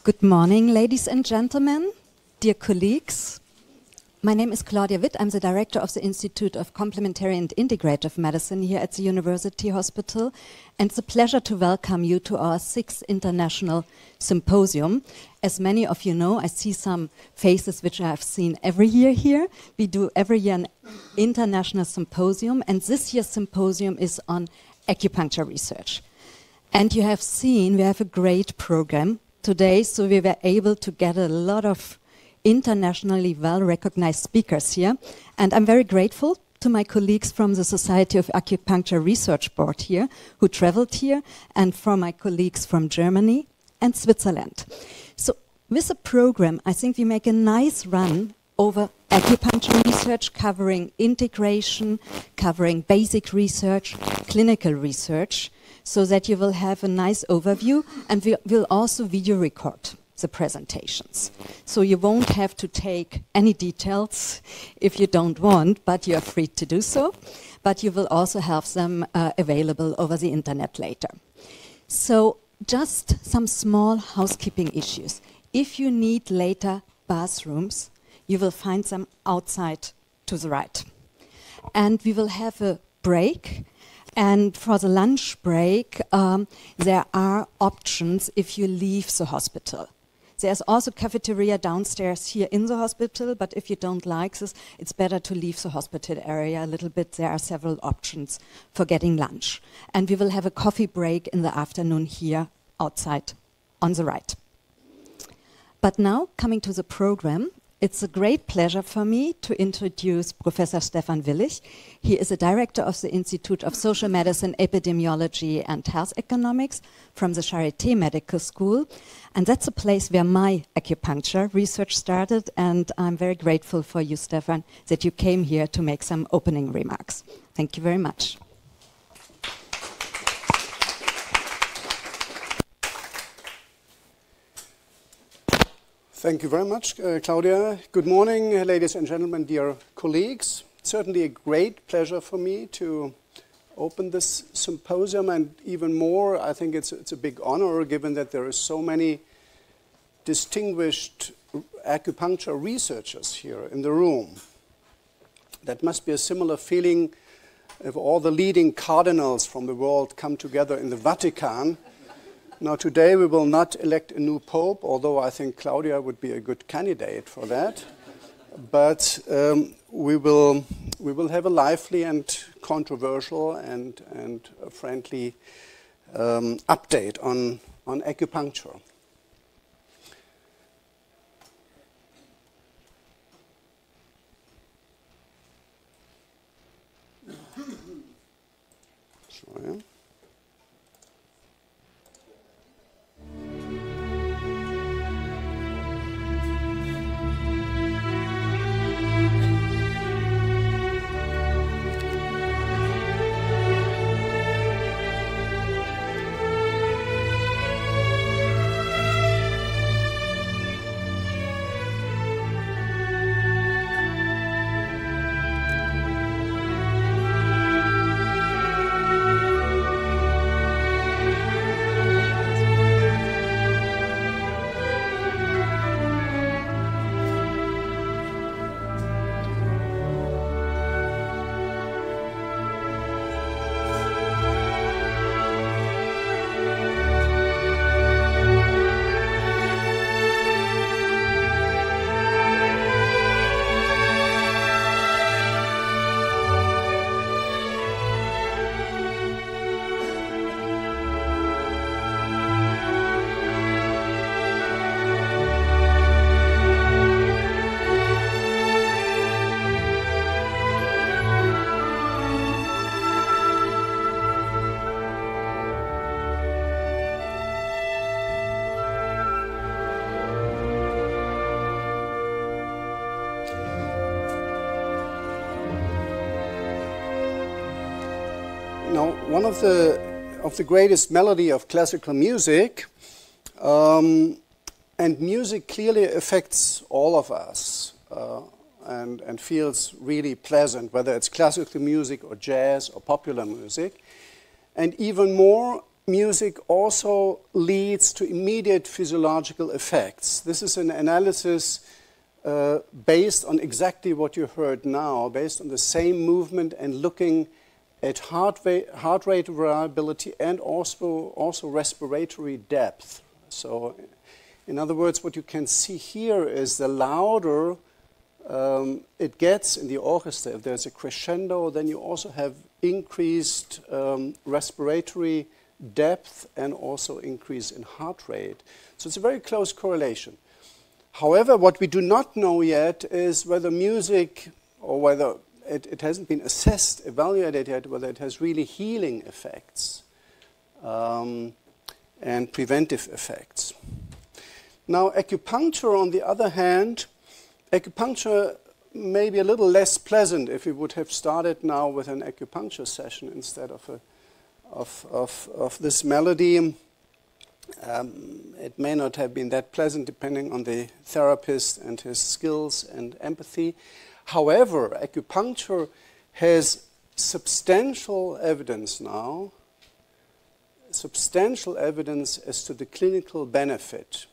Good morning, ladies and gentlemen, dear colleagues. My name is Claudia Witt. I'm the director of the Institute of Complementary and Integrative Medicine here at the University Hospital. And it's a pleasure to welcome you to our 6th International Symposium. As many of you know, I see some faces which I have seen every year here. We do every year an international symposium, and this year's symposium is on acupuncture research. And you have seen we have a great program today, so we were able to get a lot of internationally well-recognized speakers here. And I'm very grateful to my colleagues from the Society of Acupuncture Research Board here, who traveled here, and from my colleagues from Germany and Switzerland. So with the program, I think we make a nice run over acupuncture research, covering integration, covering basic research, clinical research, so that you will have a nice overview, and we will also video record the presentations. So you won't have to take any details if you don't want, but you are free to do so. But you will also have them available over the internet later. So just some small housekeeping issues. If you need later bathrooms, you will find them outside to the right. And we will have a break. And for the lunch break, there are options if you leave the hospital. There's also cafeteria downstairs here in the hospital, but if you don't like this, it's better to leave the hospital area a little bit. There are several options for getting lunch. And we will have a coffee break in the afternoon here outside on the right. But now, coming to the program, it's a great pleasure for me to introduce Professor Stefan Willich. He is a director of the Institute of Social Medicine, Epidemiology and Health Economics from the Charité Medical School. And that's a place where my acupuncture research started. And I'm very grateful for you, Stefan, that you came here to make some opening remarks. Thank you very much. Thank you very much, Claudia. Good morning, ladies and gentlemen, dear colleagues. Certainly a great pleasure for me to open this symposium, and even more, I think it's a big honor, given that there are so many distinguished acupuncture researchers here in the room. That must be a similar feeling if all the leading cardinals from the world come together in the Vatican. Now, today we will not elect a new pope, although I think Claudia would be a good candidate for that. But we will have a lively and controversial and a friendly update on acupuncture. Sorry. Now, one of the greatest melody of classical music, and music clearly affects all of us and feels really pleasant, whether it's classical music or jazz or popular music. And even more, music also leads to immediate physiological effects. This is an analysis based on exactly what you heard now, based on the same movement and looking at heart rate variability and also respiratory depth. So, in other words, what you can see here is the louder it gets in the orchestra, if there's a crescendo, then you also have increased respiratory depth and also increase in heart rate. So it's a very close correlation. However, what we do not know yet is whether music, or whether it hasn't been assessed, evaluated yet, whether it has really healing effects and preventive effects. Now, acupuncture, on the other hand, acupuncture may be a little less pleasant if we would have started now with an acupuncture session instead of this melody. It may not have been that pleasant depending on the therapist and his skills and empathy. However, acupuncture has substantial evidence now, substantial evidence as to the clinical benefit,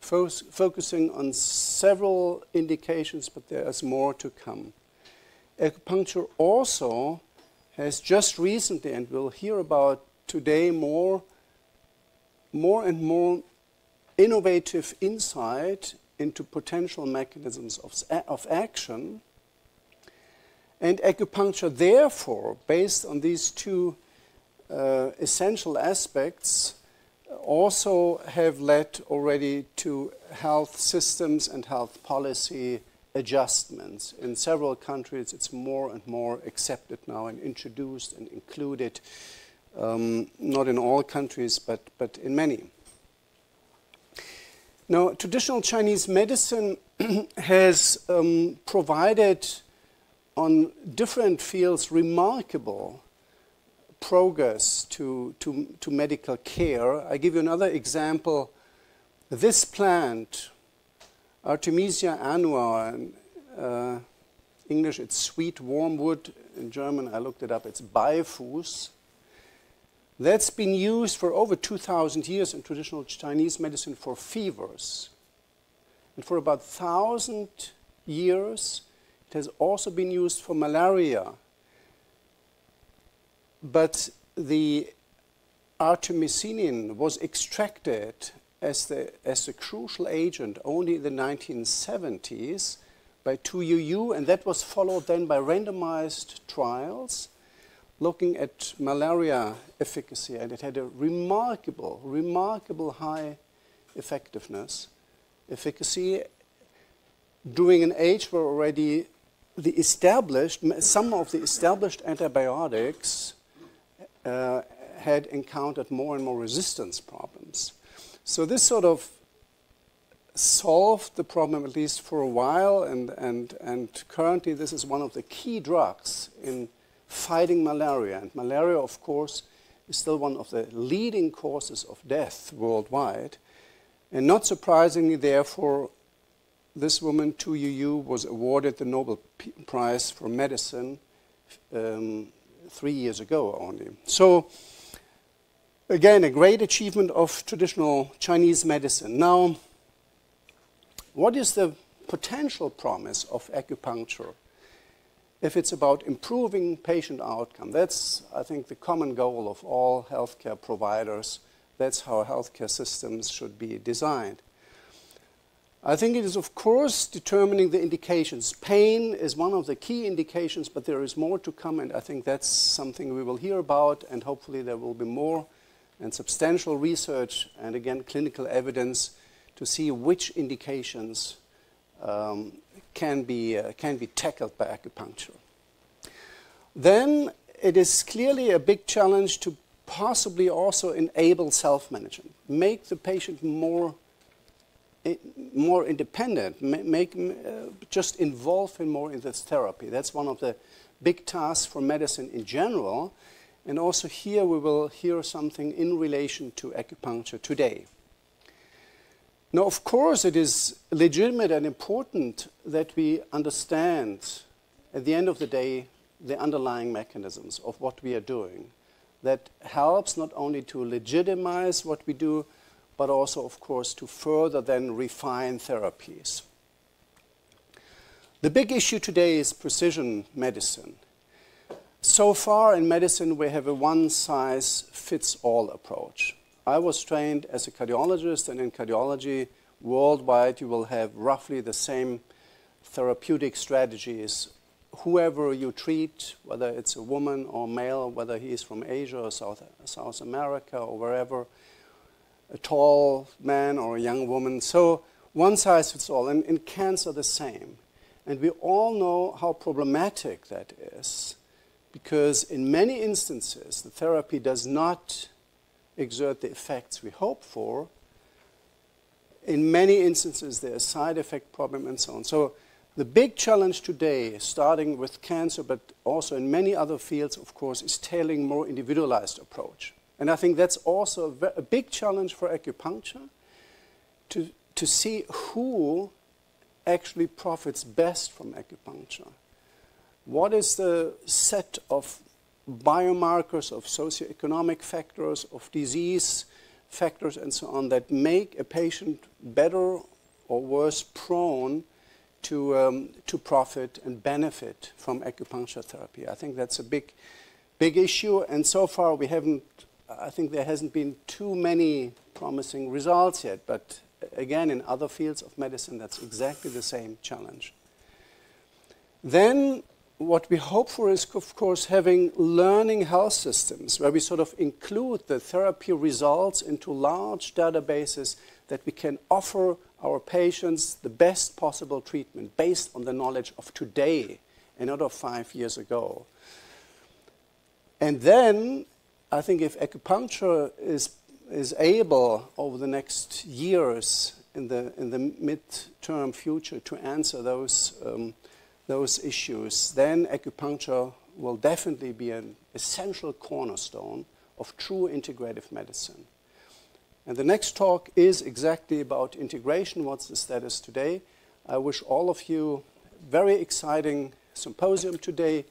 focusing on several indications, but there is more to come. Acupuncture also has just recently, and we'll hear about today, more and more innovative insight into potential mechanisms of action. And acupuncture, therefore, based on these two essential aspects, also have led already to health systems and health policy adjustments. In several countries, it's more and more accepted now and introduced and included, not in all countries, but in many. Now, traditional Chinese medicine has provided on different fields remarkable progress to medical care. I give you another example. This plant, Artemisia annua, in English it's sweet wormwood, in German I looked it up, it's Beifuß. That's been used for over 2,000 years in traditional Chinese medicine for fevers. And for about 1,000 years, it has also been used for malaria. But the artemisinin was extracted as the crucial agent only in the 1970s by 2UU, and that was followed then by randomized trials looking at malaria efficacy, and it had a remarkable high efficacy during an age where already some of the established antibiotics had encountered more and more resistance problems. So this sort of solved the problem, at least for a while, and currently this is one of the key drugs in fighting malaria. And malaria, of course, is still one of the leading causes of death worldwide. And not surprisingly, therefore, this woman, 2UU, was awarded the Nobel Prize for Medicine 3 years ago only. So, again, a great achievement of traditional Chinese medicine. Now, what is the potential promise of acupuncture if it's about improving patient outcome? That's, I think, the common goal of all healthcare providers. That's how healthcare systems should be designed. I think it is, of course, determining the indications. Pain is one of the key indications, but there is more to come, and I think that's something we will hear about, and hopefully there will be more and substantial research and, again, clinical evidence to see which indications can be tackled by acupuncture. Then it is clearly a big challenge to possibly also enable self-management, make the patient more independent, just involve him more in this therapy. That's one of the big tasks for medicine in general. And also here we will hear something in relation to acupuncture today. Now, of course, it is legitimate and important that we understand, at the end of the day, the underlying mechanisms of what we are doing. that helps not only to legitimize what we do, but also, of course, to further then refine therapies. The big issue today is precision medicine. So far in medicine, we have a one-size-fits-all approach. I was trained as a cardiologist, and in cardiology, worldwide, you will have roughly the same therapeutic strategies. Whoever you treat, whether it's a woman or male, whether he is from Asia or South America or wherever, a tall man or a young woman. So one size fits all, and in cancer the same. And we all know how problematic that is, because in many instances, the therapy does not exert the effects we hope for. In many instances, there are side effect problems and so on. So the big challenge today, starting with cancer, but also in many other fields, of course, is tailoring more individualized approach. And I think that's also a big challenge for acupuncture, to see who actually profits best from acupuncture. What is the set of biomarkers, of socioeconomic factors, of disease factors and so on that make a patient better or worse prone to profit and benefit from acupuncture therapy? I think that's a big issue, and so far I think there hasn't been too many promising results yet, but again, in other fields of medicine, that's exactly the same challenge. Then what we hope for is, of course, having learning health systems where we sort of include the therapy results into large databases that we can offer our patients the best possible treatment based on the knowledge of today and not of 5 years ago. And then I think if acupuncture is able over the next years in the mid-term future to answer those issues, then acupuncture will definitely be an essential cornerstone of true integrative medicine. And the next talk is exactly about integration. What's the status today? I wish all of you very exciting symposium today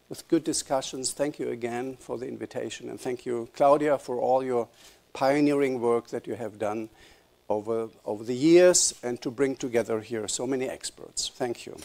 with good discussions. Thank you again for the invitation, and thank you, Claudia, for all your pioneering work that you have done over the years and to bring together here so many experts. Thank you.